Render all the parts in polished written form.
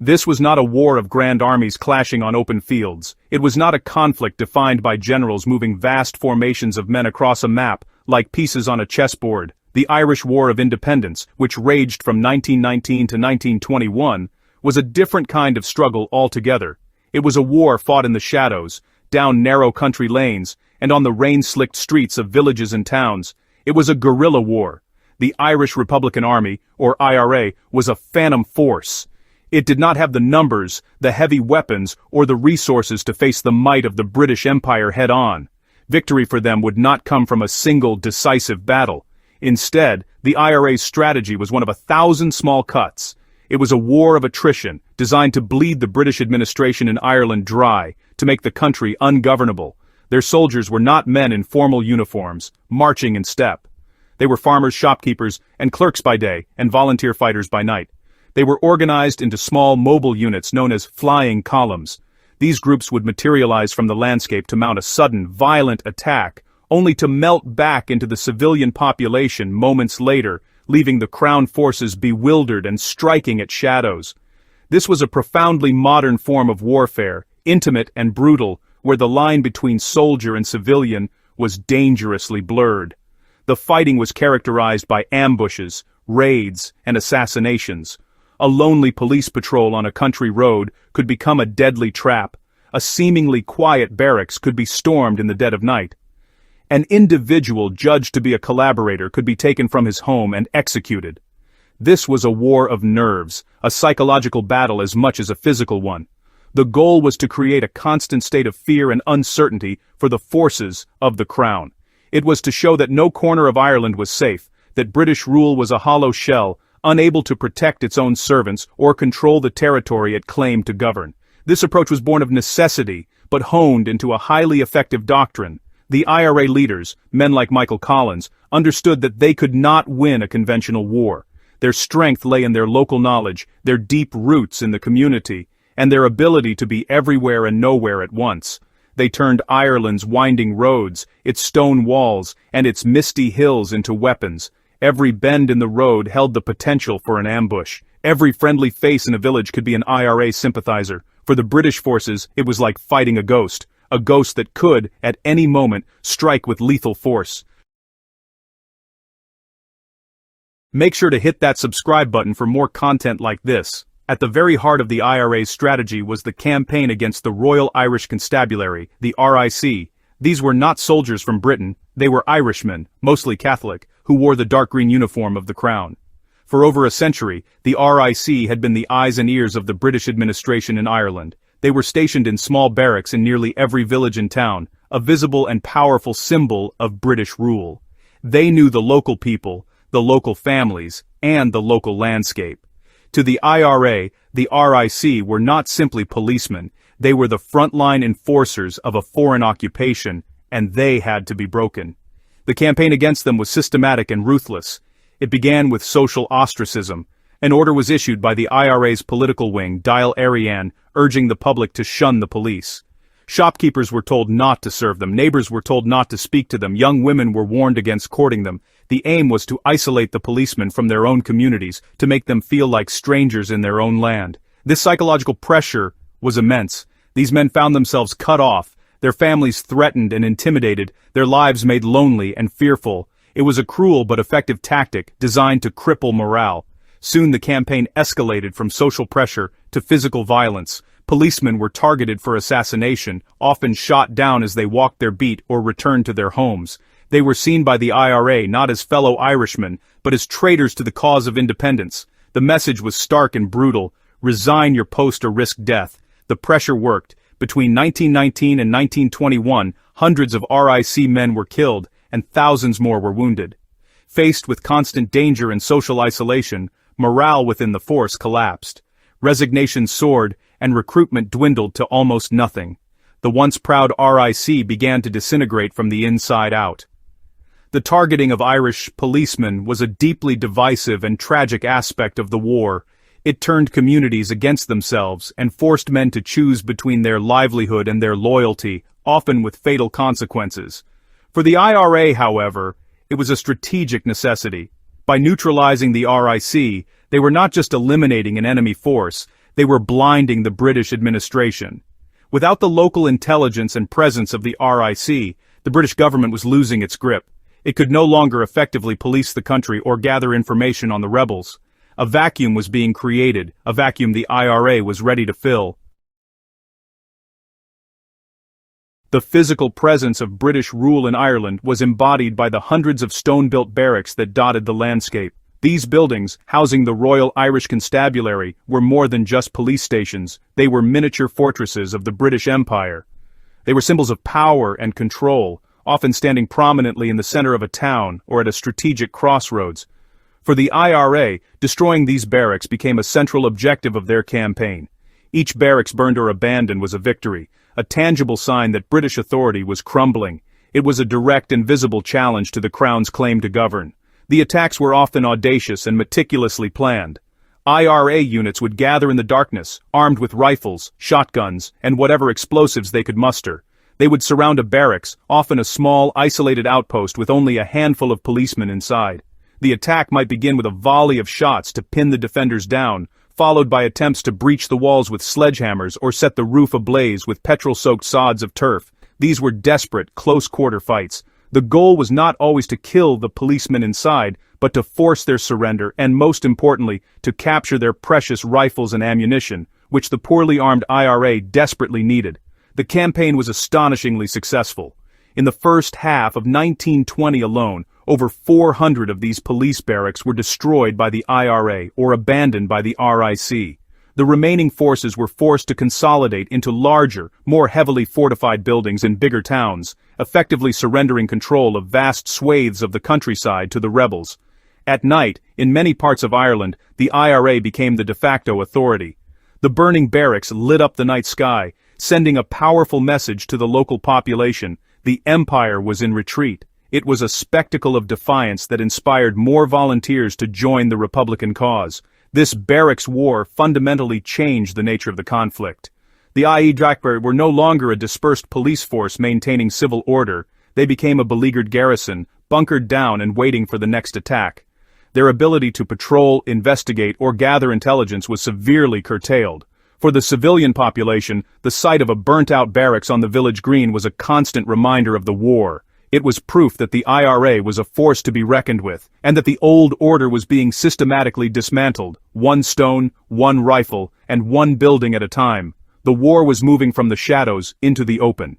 This was not a war of grand armies clashing on open fields. It was not a conflict defined by generals moving vast formations of men across a map, like pieces on a chessboard. The Irish War of Independence, which raged from 1919 to 1921, was a different kind of struggle altogether. It was a war fought in the shadows, down narrow country lanes, and on the rain-slicked streets of villages and towns. It was a guerrilla war. The Irish Republican Army, or IRA, was a phantom force. It did not have the numbers, the heavy weapons, or the resources to face the might of the British Empire head-on. Victory for them would not come from a single decisive battle. Instead, the IRA's strategy was one of 1,000 small cuts. It was a war of attrition, designed to bleed the British administration in Ireland dry, to make the country ungovernable. Their soldiers were not men in formal uniforms, marching in step. They were farmers, shopkeepers, and clerks by day, and volunteer fighters by night. They were organized into small mobile units known as flying columns. These groups would materialize from the landscape to mount a sudden, violent attack, only to melt back into the civilian population moments later, leaving the Crown forces bewildered and striking at shadows. This was a profoundly modern form of warfare, intimate and brutal, where the line between soldier and civilian was dangerously blurred. The fighting was characterized by ambushes, raids, and assassinations. A lonely police patrol on a country road could become a deadly trap. A seemingly quiet barracks could be stormed in the dead of night. An individual judged to be a collaborator could be taken from his home and executed. This was a war of nerves, a psychological battle as much as a physical one. The goal was to create a constant state of fear and uncertainty for the forces of the Crown. It was to show that no corner of Ireland was safe, that British rule was a hollow shell, unable to protect its own servants or control the territory it claimed to govern. This approach was born of necessity, but honed into a highly effective doctrine. The IRA leaders, men like Michael Collins, understood that they could not win a conventional war. Their strength lay in their local knowledge, their deep roots in the community, and their ability to be everywhere and nowhere at once. They turned Ireland's winding roads, its stone walls, and its misty hills into weapons. Every bend in the road held the potential for an ambush. Every friendly face in a village could be an IRA sympathizer. For the British forces, it was like fighting a ghost that could, at any moment, strike with lethal force. Make sure to hit that subscribe button for more content like this. At the very heart of the IRA's strategy was the campaign against the Royal Irish Constabulary, the RIC. These were not soldiers from Britain, they were Irishmen, mostly Catholic, who wore the dark green uniform of the Crown. For over a century, the RIC had been the eyes and ears of the British administration in Ireland. They were stationed in small barracks in nearly every village and town, a visible and powerful symbol of British rule. They knew the local people, the local families, and the local landscape. To the IRA, the RIC were not simply policemen, they were the frontline enforcers of a foreign occupation, and they had to be broken. The campaign against them was systematic and ruthless. It began with social ostracism. An order was issued by the IRA's political wing, Dáil Éire, urging the public to shun the police. Shopkeepers were told not to serve them, neighbors were told not to speak to them, young women were warned against courting them. The aim was to isolate the policemen from their own communities, to make them feel like strangers in their own land. This psychological pressure was immense. These men found themselves cut off, their families threatened and intimidated, their lives made lonely and fearful. It was a cruel but effective tactic designed to cripple morale. Soon the campaign escalated from social pressure to physical violence. Policemen were targeted for assassination, often shot down as they walked their beat or returned to their homes. They were seen by the IRA not as fellow Irishmen, but as traitors to the cause of independence. The message was stark and brutal: resign your post or risk death. The pressure worked. Between 1919 and 1921, hundreds of RIC men were killed, and thousands more were wounded. Faced with constant danger and social isolation, morale within the force collapsed. Resignation soared, and recruitment dwindled to almost nothing. The once proud RIC began to disintegrate from the inside out. The targeting of Irish policemen was a deeply divisive and tragic aspect of the war. It turned communities against themselves and forced men to choose between their livelihood and their loyalty, often with fatal consequences. For the IRA, however, it was a strategic necessity. By neutralizing the RIC, they were not just eliminating an enemy force, They were blinding the British administration. Without the local intelligence and presence of the RIC, the British government was losing its grip. It could no longer effectively police the country or gather information on the rebels. A vacuum was being created, a vacuum the IRA was ready to fill. The physical presence of British rule in Ireland was embodied by the hundreds of stone-built barracks that dotted the landscape. These buildings, housing the Royal Irish Constabulary, were more than just police stations. They were miniature fortresses of the British Empire. They were symbols of power and control, often standing prominently in the center of a town or at a strategic crossroads. For the IRA, destroying these barracks became a central objective of their campaign. Each barracks burned or abandoned was a victory, a tangible sign that British authority was crumbling. It was a direct and visible challenge to the Crown's claim to govern. The attacks were often audacious and meticulously planned. IRA units would gather in the darkness, armed with rifles, shotguns, and whatever explosives they could muster. They would surround a barracks, often a small, isolated outpost with only a handful of policemen inside. The attack might begin with a volley of shots to pin the defenders down, followed by attempts to breach the walls with sledgehammers or set the roof ablaze with petrol-soaked sods of turf. These were desperate, close-quarter fights. The goal was not always to kill the policemen inside, but to force their surrender and, most importantly, to capture their precious rifles and ammunition, which the poorly armed IRA desperately needed. The campaign was astonishingly successful. In the first half of 1920 alone, over 400 of these police barracks were destroyed by the IRA or abandoned by the RIC. The remaining forces were forced to consolidate into larger, more heavily fortified buildings in bigger towns, effectively surrendering control of vast swathes of the countryside to the rebels. At night, in many parts of Ireland, the IRA became the de facto authority. The burning barracks lit up the night sky, sending a powerful message to the local population. The empire was in retreat. It was a spectacle of defiance that inspired more volunteers to join the Republican cause. This barracks war fundamentally changed the nature of the conflict. The IRA were no longer a dispersed police force maintaining civil order. They became a beleaguered garrison, bunkered down and waiting for the next attack. Their ability to patrol, investigate, or gather intelligence was severely curtailed. For the civilian population, the sight of a burnt-out barracks on the village green was a constant reminder of the war. It was proof that the IRA was a force to be reckoned with, and that the old order was being systematically dismantled, one stone, one rifle, and one building at a time. The war was moving from the shadows into the open.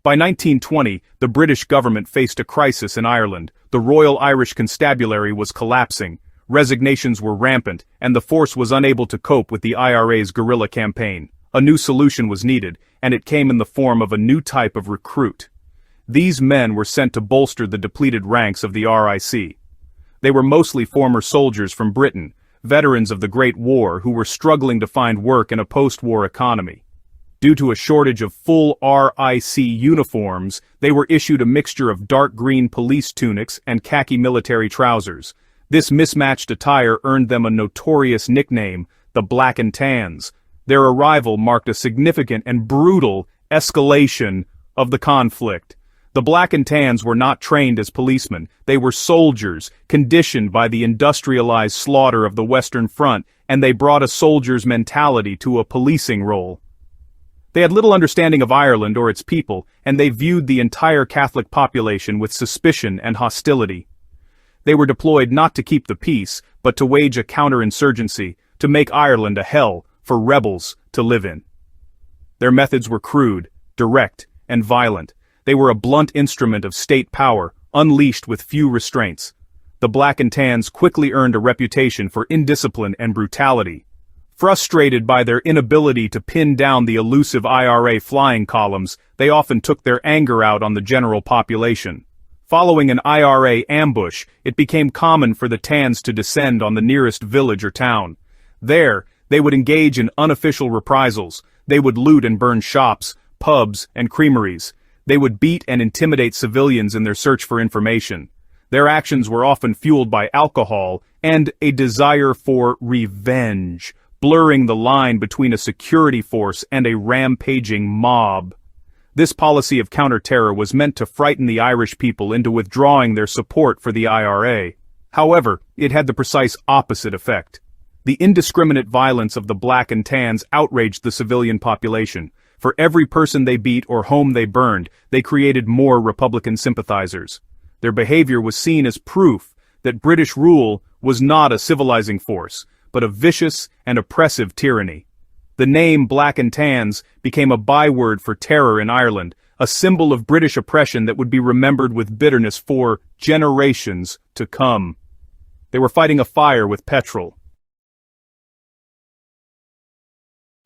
By 1920, the British government faced a crisis in Ireland. The Royal Irish Constabulary was collapsing, resignations were rampant, and the force was unable to cope with the IRA's guerrilla campaign. A new solution was needed, and it came in the form of a new type of recruit. These men were sent to bolster the depleted ranks of the RIC. They were mostly former soldiers from Britain, veterans of the Great War who were struggling to find work in a post-war economy. Due to a shortage of full RIC uniforms, they were issued a mixture of dark green police tunics and khaki military trousers. This mismatched attire earned them a notorious nickname, the Black and Tans. Their arrival marked a significant and brutal escalation of the conflict. The Black and Tans were not trained as policemen. They were soldiers, conditioned by the industrialized slaughter of the Western Front, and they brought a soldier's mentality to a policing role. They had little understanding of Ireland or its people, and they viewed the entire Catholic population with suspicion and hostility. They were deployed not to keep the peace, but to wage a counterinsurgency, to make Ireland a hell for rebels to live in. Their methods were crude, direct, and violent. They were a blunt instrument of state power, unleashed with few restraints. The Black and Tans quickly earned a reputation for indiscipline and brutality. Frustrated by their inability to pin down the elusive IRA flying columns, they often took their anger out on the general population. Following an IRA ambush, it became common for the Tans to descend on the nearest village or town. There, they would engage in unofficial reprisals. They would loot and burn shops, pubs, and creameries. They would beat and intimidate civilians in their search for information. Their actions were often fueled by alcohol and a desire for revenge, blurring the line between a security force and a rampaging mob. This policy of counter-terror was meant to frighten the Irish people into withdrawing their support for the IRA. However, it had the precise opposite effect. The indiscriminate violence of the Black and Tans outraged the civilian population. For every person they beat or home they burned, they created more Republican sympathizers. Their behavior was seen as proof that British rule was not a civilizing force, but a vicious and oppressive tyranny. The name Black and Tans became a byword for terror in Ireland, a symbol of British oppression that would be remembered with bitterness for generations to come. They were fighting a fire with petrol.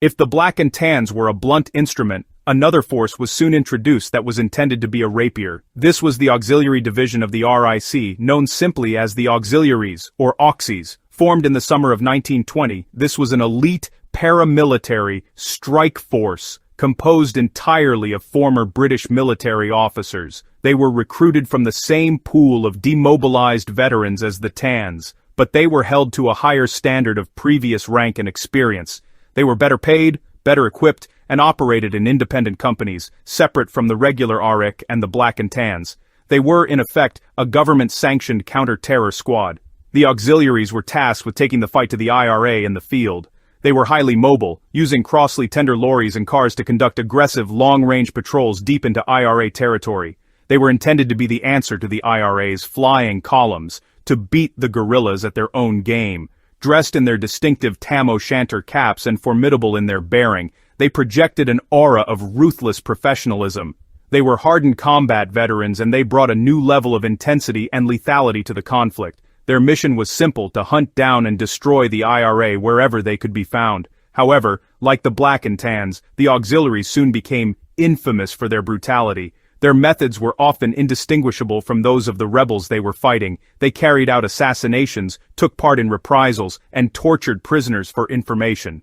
If the Black and Tans were a blunt instrument, another force was soon introduced that was intended to be a rapier. This was the auxiliary division of the RIC, known simply as the Auxiliaries, or Auxies. Formed in the summer of 1920, this was an elite, paramilitary strike force composed entirely of former British military officers. They were recruited from the same pool of demobilized veterans as the Tans, but they were held to a higher standard of previous rank and experience. They were better paid, better equipped, and operated in independent companies, separate from the regular RIC and the Black and Tans. They were, in effect, a government-sanctioned counter-terror squad. The auxiliaries were tasked with taking the fight to the IRA in the field. They were highly mobile, using Crossley tender lorries and cars to conduct aggressive long-range patrols deep into IRA territory. They were intended to be the answer to the IRA's flying columns, to beat the guerrillas at their own game. Dressed in their distinctive tam-o'-shanter caps and formidable in their bearing, they projected an aura of ruthless professionalism. They were hardened combat veterans, and they brought a new level of intensity and lethality to the conflict. Their mission was simple: to hunt down and destroy the IRA wherever they could be found. However, like the Black and Tans, the auxiliaries soon became infamous for their brutality. Their methods were often indistinguishable from those of the rebels they were fighting. They carried out assassinations, took part in reprisals, and tortured prisoners for information.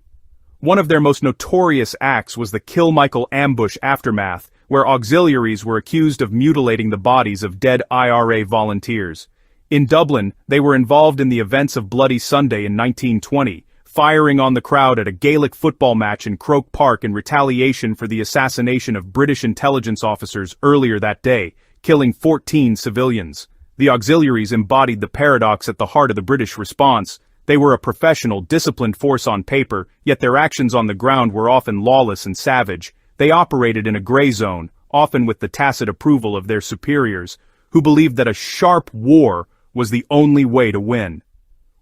One of their most notorious acts was the Kilmichael ambush aftermath, where auxiliaries were accused of mutilating the bodies of dead IRA volunteers. In Dublin, they were involved in the events of Bloody Sunday in 1920, firing on the crowd at a Gaelic football match in Croke Park in retaliation for the assassination of British intelligence officers earlier that day, killing 14 civilians. The auxiliaries embodied the paradox at the heart of the British response. They were a professional, disciplined force on paper, yet their actions on the ground were often lawless and savage. They operated in a gray zone, often with the tacit approval of their superiors, who believed that a sharp war was the only way to win.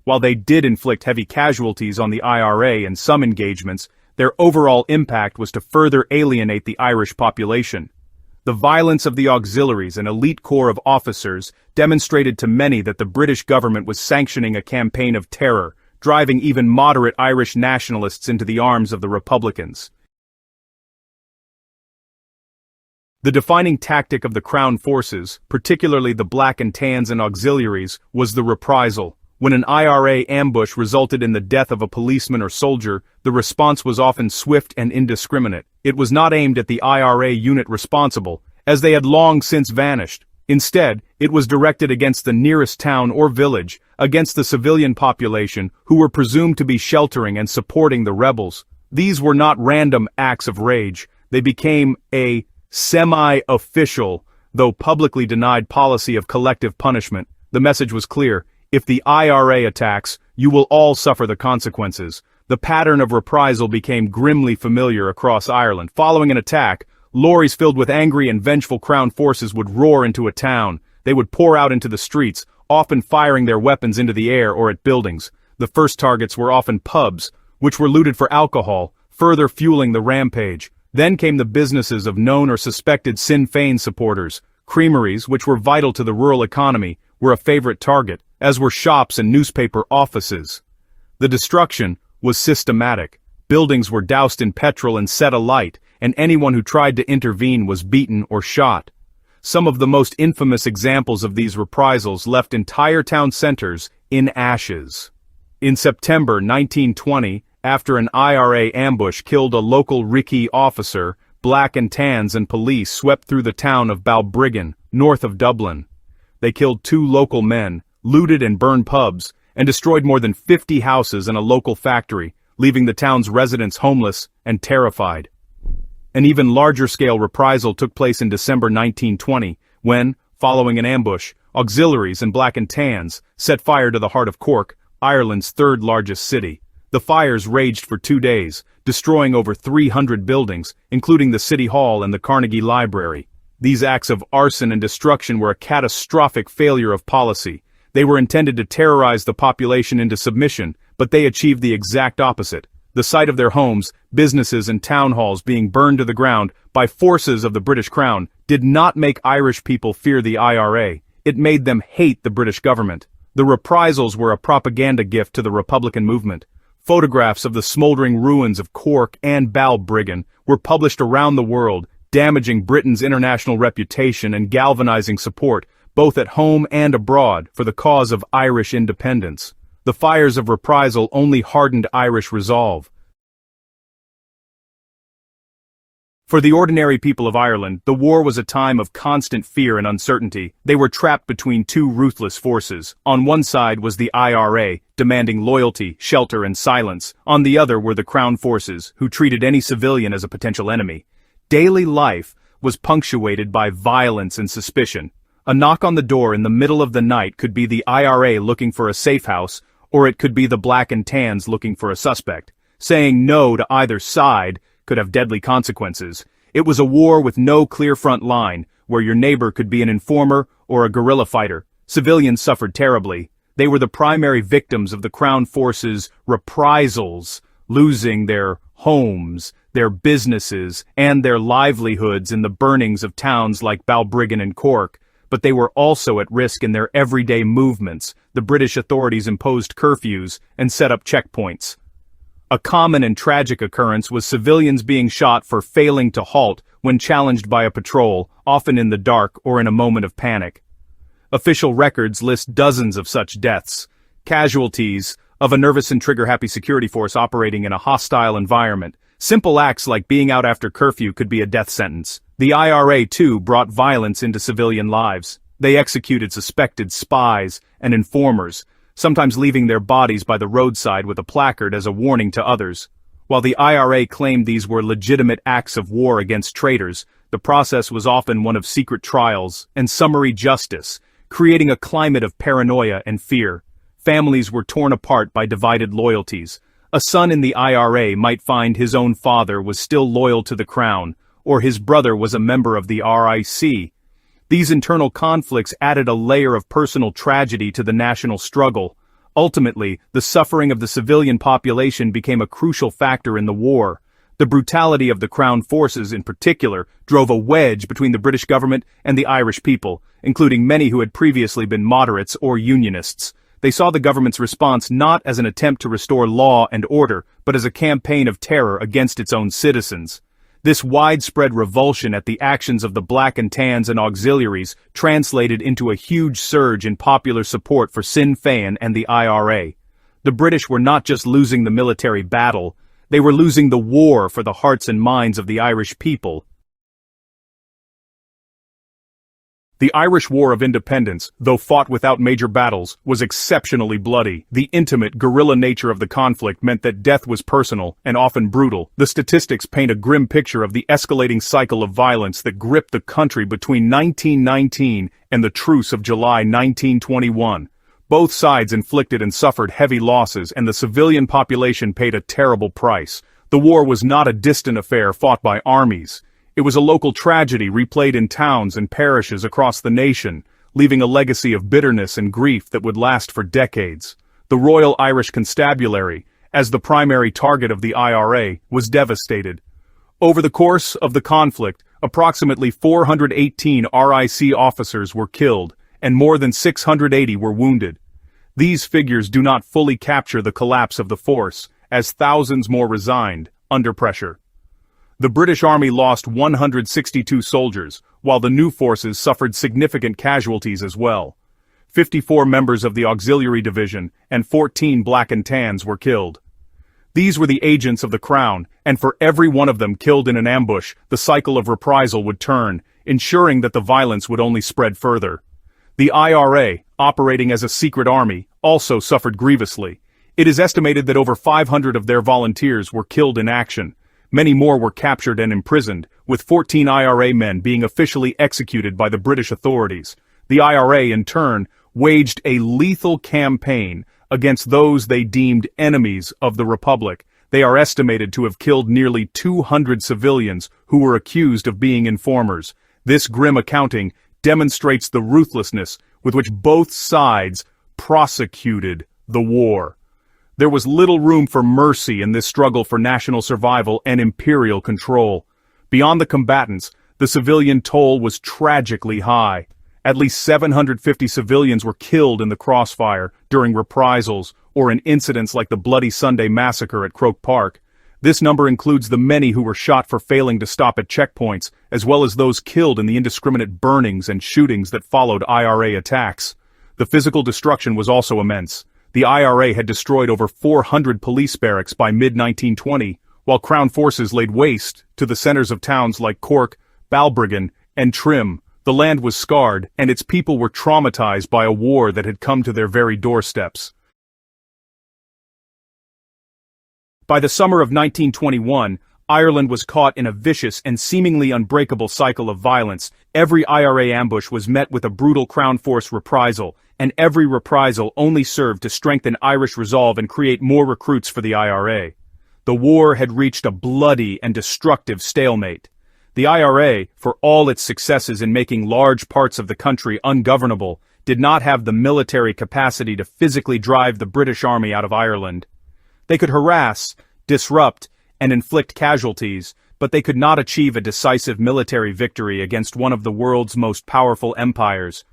While they did inflict heavy casualties on the IRA in some engagements, their overall impact was to further alienate the Irish population. The violence of the auxiliaries, an elite corps of officers, demonstrated to many that the British government was sanctioning a campaign of terror, driving even moderate Irish nationalists into the arms of the Republicans. The defining tactic of the Crown forces, particularly the Black and Tans and auxiliaries, was the reprisal. When an IRA ambush resulted in the death of a policeman or soldier, the response was often swift and indiscriminate. It was not aimed at the IRA unit responsible, as they had long since vanished. Instead, it was directed against the nearest town or village, against the civilian population, who were presumed to be sheltering and supporting the rebels. These were not random acts of rage. They became a semi-official, though publicly denied policy of collective punishment. The message was clear: if the IRA attacks, you will all suffer the consequences. The pattern of reprisal became grimly familiar across Ireland. Following an attack, lorries filled with angry and vengeful Crown forces would roar into a town. They would pour out into the streets, often firing their weapons into the air or at buildings. The first targets were often pubs, which were looted for alcohol, further fueling the rampage. Then came the businesses of known or suspected Sinn Féin supporters. Creameries, which were vital to the rural economy, were a favorite target, as were shops and newspaper offices. The destruction was systematic. Buildings were doused in petrol and set alight, and anyone who tried to intervene was beaten or shot. Some of the most infamous examples of these reprisals left entire town centers in ashes. In September 1920, after an IRA ambush killed a local Ricky officer, Black and Tans and police swept through the town of Balbriggan, north of Dublin. They killed 2 local men, looted and burned pubs, and destroyed more than 50 houses and a local factory, leaving the town's residents homeless and terrified. An even larger-scale reprisal took place in December 1920, when, following an ambush, auxiliaries and black and tans, set fire to the heart of Cork, Ireland's third largest city. The fires raged for 2 days, destroying over 300 buildings, including the City Hall and the Carnegie Library. These acts of arson and destruction were a catastrophic failure of policy. They were intended to terrorize the population into submission, but they achieved the exact opposite. The sight of their homes, businesses and town halls being burned to the ground by forces of the British Crown did not make Irish people fear the IRA. It made them hate the British government. The Reprisals were a propaganda gift to the Republican movement. Photographs of the smoldering ruins of Cork and Balbriggan were published around the world, damaging Britain's international reputation and galvanizing support, both at home and abroad, for the cause of Irish independence. The fires of Reprisal only hardened Irish resolve. For the ordinary people of Ireland, the war was a time of constant fear and uncertainty. They were trapped between two ruthless forces. On one side was the IRA, demanding loyalty, shelter, and silence. On the other were the Crown forces, who treated any civilian as a potential enemy. Daily life was punctuated by violence and suspicion. A knock on the door in the middle of the night could be the IRA looking for a safe house, or it could be the black and tans looking for a suspect. Saying no to either side could have deadly consequences. It was a war with no clear front line, where your neighbor could be an informer or a guerrilla fighter. Civilians suffered terribly. They were the primary victims of the Crown forces' reprisals, losing their homes, their businesses, and their livelihoods in the burnings of towns like Balbriggan and Cork. But they were also at risk in their everyday movements. The British authorities imposed curfews and set up checkpoints. A common and tragic occurrence was civilians being shot for failing to halt when challenged by a patrol, often in the dark or in a moment of panic. Official records list dozens of such deaths, casualties of a nervous and trigger-happy security force operating in a hostile environment. Simple acts like being out after curfew could be a death sentence. The IRA, too, brought violence into civilian lives. They executed suspected spies and informers, sometimes leaving their bodies by the roadside with a placard as a warning to others. While the IRA claimed these were legitimate acts of war against traitors, the process was often one of secret trials and summary justice, creating a climate of paranoia and fear. Families were torn apart by divided loyalties. A son in the IRA might find his own father was still loyal to the Crown, or his brother was a member of the RIC. These internal conflicts added a layer of personal tragedy to the national struggle. Ultimately, the suffering of the civilian population became a crucial factor in the war. The brutality of the Crown forces in particular drove a wedge between the British government and the Irish people, including many who had previously been moderates or unionists. They saw the government's response not as an attempt to restore law and order, but as a campaign of terror against its own citizens. This widespread revulsion at the actions of the black and tans and auxiliaries translated into a huge surge in popular support for Sinn Féin and the IRA. The British were not just losing the military battle, they were losing the war for the hearts and minds of the Irish people. The Irish War of Independence, though fought without major battles, was exceptionally bloody. The intimate, guerrilla nature of the conflict meant that death was personal and often brutal. The statistics paint a grim picture of the escalating cycle of violence that gripped the country between 1919 and the Truce of July 1921. Both sides inflicted and suffered heavy losses, and the civilian population paid a terrible price. The war was not a distant affair fought by armies. It was a local tragedy replayed in towns and parishes across the nation, leaving a legacy of bitterness and grief that would last for decades. The Royal Irish Constabulary, as the primary target of the IRA, was devastated. Over the course of the conflict, approximately 418 RIC officers were killed, and more than 680 were wounded. These figures do not fully capture the collapse of the force, as thousands more resigned, under pressure. The British Army lost 162 soldiers, while the new forces suffered significant casualties as well. 54 members of the Auxiliary Division and 14 black and tans were killed. These were the agents of the Crown, and for every one of them killed in an ambush, the cycle of reprisal would turn, ensuring that the violence would only spread further. The IRA, operating as a secret army, also suffered grievously. It is estimated that over 500 of their volunteers were killed in action. Many more were captured and imprisoned, with 14 IRA men being officially executed by the British authorities. The IRA, in turn, waged a lethal campaign against those they deemed enemies of the Republic. They are estimated to have killed nearly 200 civilians who were accused of being informers. This grim accounting demonstrates the ruthlessness with which both sides prosecuted the war. There was little room for mercy in this struggle for national survival and imperial control. Beyond the combatants, the civilian toll was tragically high. At least 750 civilians were killed in the crossfire during reprisals or in incidents like the Bloody Sunday massacre at Croke Park. This number includes the many who were shot for failing to stop at checkpoints, as well as those killed in the indiscriminate burnings and shootings that followed IRA attacks. The physical destruction was also immense. The IRA had destroyed over 400 police barracks by mid-1920, while Crown forces laid waste to the centers of towns like Cork, Balbriggan, and Trim. The land was scarred, and its people were traumatized by a war that had come to their very doorsteps. By the summer of 1921, Ireland was caught in a vicious and seemingly unbreakable cycle of violence. Every IRA ambush was met with a brutal Crown force reprisal, and every reprisal only served to strengthen Irish resolve and create more recruits for the IRA. The war had reached a bloody and destructive stalemate. The IRA, for all its successes in making large parts of the country ungovernable, did not have the military capacity to physically drive the British Army out of Ireland. They could harass, disrupt, and inflict casualties, but they could not achieve a decisive military victory against one of the world's most powerful empires.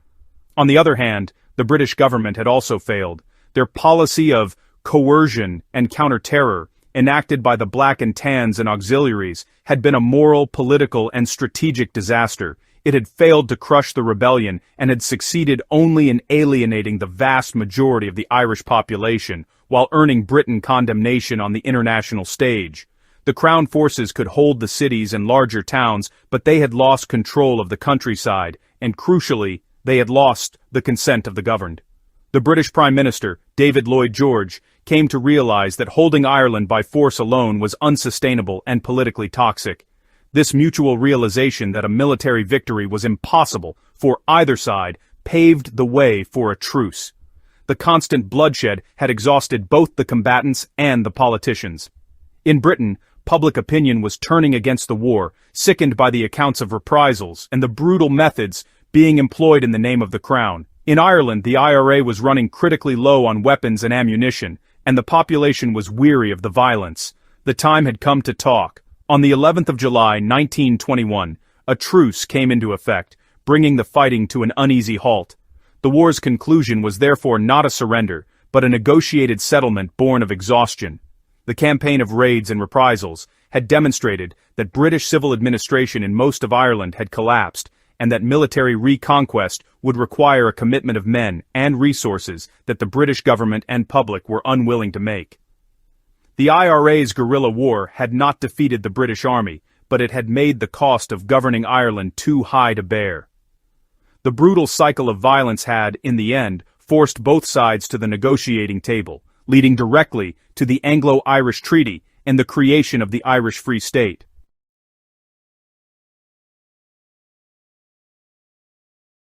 On the other hand, the British government had also failed. Their policy of coercion and counter-terror, enacted by the Black and Tans and auxiliaries, had been a moral, political, and strategic disaster. It had failed to crush the rebellion and had succeeded only in alienating the vast majority of the Irish population, while earning Britain condemnation on the international stage. The Crown forces could hold the cities and larger towns, but they had lost control of the countryside, and crucially, they had lost the consent of the governed. The British Prime Minister, David Lloyd George, came to realize that holding Ireland by force alone was unsustainable and politically toxic. This mutual realization that a military victory was impossible for either side paved the way for a truce. The constant bloodshed had exhausted both the combatants and the politicians. In Britain, public opinion was turning against the war, sickened by the accounts of reprisals and the brutal methods being employed in the name of the Crown. In Ireland, the IRA was running critically low on weapons and ammunition, and the population was weary of the violence. The time had come to talk. On the 11th of July, 1921, a truce came into effect, bringing the fighting to an uneasy halt. The war's conclusion was therefore not a surrender, but a negotiated settlement born of exhaustion. The campaign of raids and reprisals had demonstrated that British civil administration in most of Ireland had collapsed, and that military reconquest would require a commitment of men and resources that the British government and public were unwilling to make. The IRA's guerrilla war had not defeated the British Army, but it had made the cost of governing Ireland too high to bear. The brutal cycle of violence had, in the end, forced both sides to the negotiating table, leading directly to the Anglo-Irish Treaty and the creation of the Irish Free State.